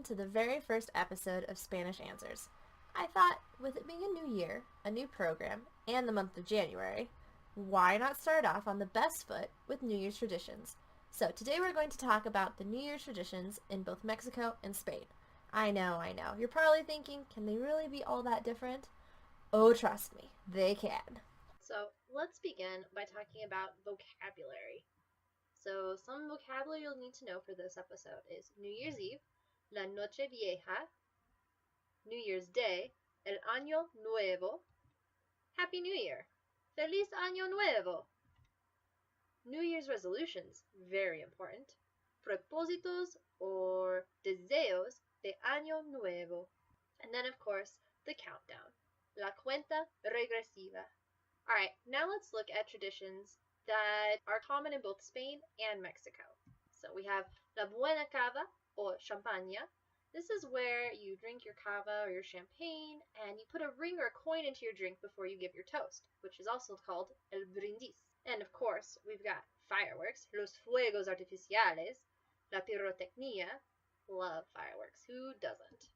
welcome to the very first episode of Spanish Answers. I thought, with it being a new year, a new program, and the month of January, why not start off on the best foot with New Year's traditions? So today we're going to talk about the New Year's traditions in both Mexico and Spain. I know. You're probably thinking, can they really be all that different? Oh, trust me, they can. So let's begin by talking about vocabulary. So some vocabulary you'll need to know for this episode is New Year's Eve, la Nochevieja, New Year's Day, el Año Nuevo, Happy New Year, Feliz Año Nuevo, New Year's resolutions, very important, propósitos or deseos de Año Nuevo, and then of course the countdown, la cuenta regresiva. Alright, now let's look at traditions that are common in both Spain and Mexico. So we have la buena cava or champaña. This is where you drink your cava or your champagne and you put a ring or a coin into your drink before you give your toast, which is also called el brindis. And of course, we've got fireworks, los fuegos artificiales, la pirotecnia, love fireworks, who doesn't?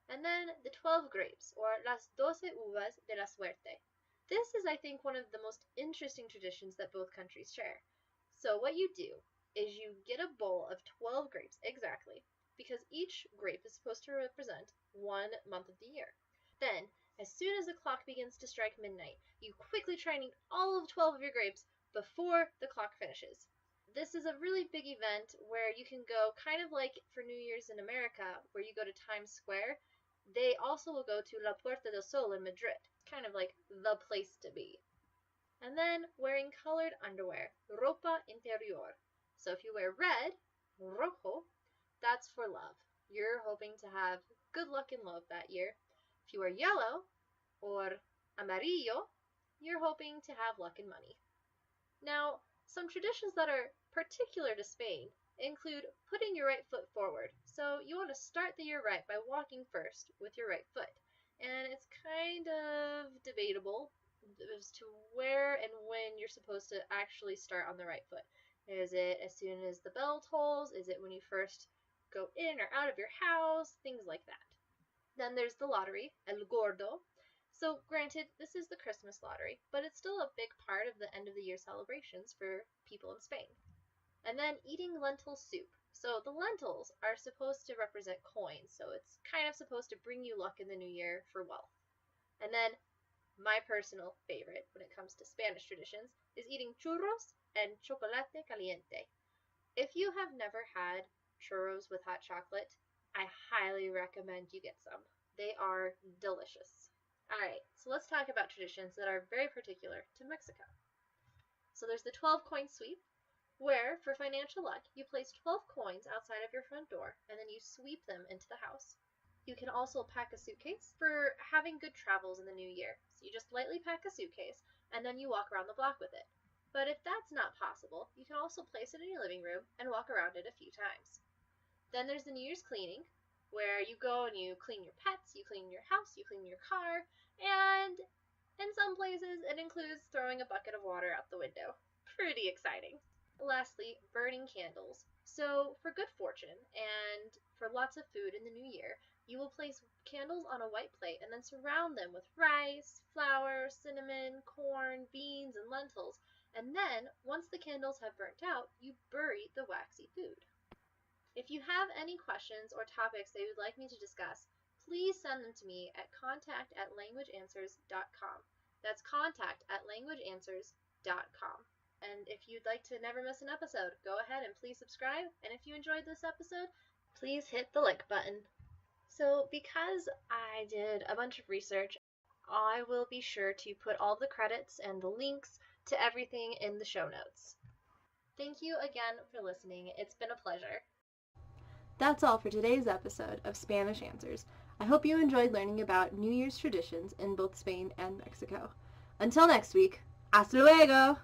And then the 12 grapes, or las 12 uvas de la suerte. This is, I think, one of the most interesting traditions that both countries share. So what you do is you get a bowl of 12 grapes, exactly, because each grape is supposed to represent 1 month of the year. Then, as soon as the clock begins to strike midnight, you quickly try and eat all of 12 of your grapes before the clock finishes. This is a really big event where you can go kind of like for New Year's in America, where you go to Times Square. They also will go to La Puerta del Sol in Madrid, kind of like the place to be. And then wearing colored underwear, ropa interior. So if you wear red, rojo, that's for love. You're hoping to have good luck in love that year. If you wear yellow or amarillo, you're hoping to have luck and money. Now, some traditions that are particular to Spain include putting your right foot forward. So you want to start the year right by walking first with your right foot. And it's kind of debatable as to where and when you're supposed to actually start on the right foot. Is it as soon as the bell tolls? Is it when you first go in or out of your house? Things like that. Then there's the lottery, el gordo. So granted, this is the Christmas lottery, but it's still a big part of the end of the year celebrations for people in Spain. And then eating lentil soup. So the lentils are supposed to represent coins, so it's kind of supposed to bring you luck in the new year for wealth. And then my personal favorite when it comes to Spanish traditions is eating churros and chocolate caliente. If you have never had churros with hot chocolate, I highly recommend you get some. They are delicious. Alright, so let's talk about traditions that are very particular to Mexico. So there's the 12 coin sweep, where, for financial luck, you place 12 coins outside of your front door, and then you sweep them into the house. You can also pack a suitcase for having good travels in the new year. So you just lightly pack a suitcase, and then you walk around the block with it. But if that's not possible, you can also place it in your living room and walk around it a few times. Then there's the New Year's cleaning, where you go and you clean your pets, you clean your house, you clean your car, and in some places it includes throwing a bucket of water out the window. Pretty exciting. Lastly, burning candles. So for good fortune and for lots of food in the new year, you will place candles on a white plate and then surround them with rice, flour, cinnamon, corn, beans, and lentils. And then, once the candles have burnt out, you bury the waxy food. If you have any questions or topics that you would like me to discuss, please send them to me at contact@languageanswers.com. That's contact@languageanswers.com. And if you'd like to never miss an episode, go ahead and please subscribe. And if you enjoyed this episode, please hit the like button. So because I did a bunch of research, I will be sure to put all the credits and the links to everything in the show notes. Thank you again for listening. It's been a pleasure. That's all for today's episode of Spanish Answers. I hope you enjoyed learning about New Year's traditions in both Spain and Mexico. Until next week, hasta luego!